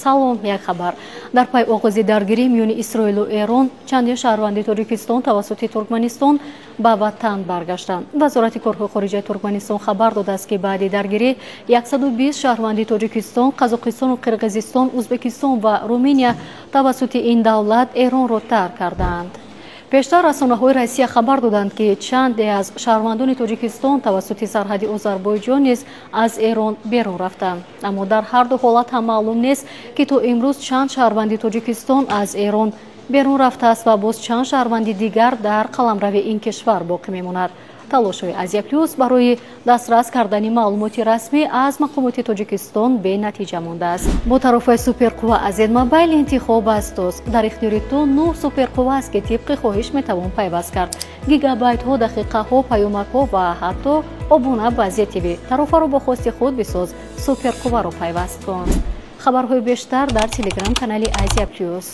салом, як хабар. Дар пай оғози даргирӣ миёни Исроилу Эрон чандин шаҳрванди Тоҷикистон тавассути Туркманистон ба ватан баргаштанд. Вазорати корҳои хориҷаи Туркманистон хабар додааст, ки баъди даргирӣ 120 шаҳрванди Тоҷикистон, Қазоқистону Қирғизистон, Узбекистон ва Руминия тавассути ин давлат Эронро тарк кардаанд. пештар расонаҳои Россия хабар доданд, ки чанде аз шаҳрвандони Тоҷикистон тавассути сарҳади Озарбойҷон низ аз Эрон берун рафтанд. Аммо дар ҳар ду ҳолат ҳам маълум нест, ки то имрӯз чанд шаҳрванди Тоҷикистон аз Эрон берун рафтааст ва боз чанд шаҳрванди дигар дар қаламрави ин кишвар боқӣ мемонад. талошҳои Азия Плюс барои дастрас кардани маълумоти расмӣ аз мақомоти Тоҷикистон бенатиҷа мондааст. Бо тарофаи суперқувва Азед Мобайл интихоб аст тост. Дар ихтиёри ту 9 суперқувва аст, ки тибқи хоҳиш метавон пайваст кард. Гигабайтҳо, дақиқаҳо, паёмакҳо ва ҳатто обуна ба Азия ТВ. Тарофаро бо хости худ бисоз, суперқувваро пайваст кун. хабарҳои бештар дар телеграм канали Азия Плюс.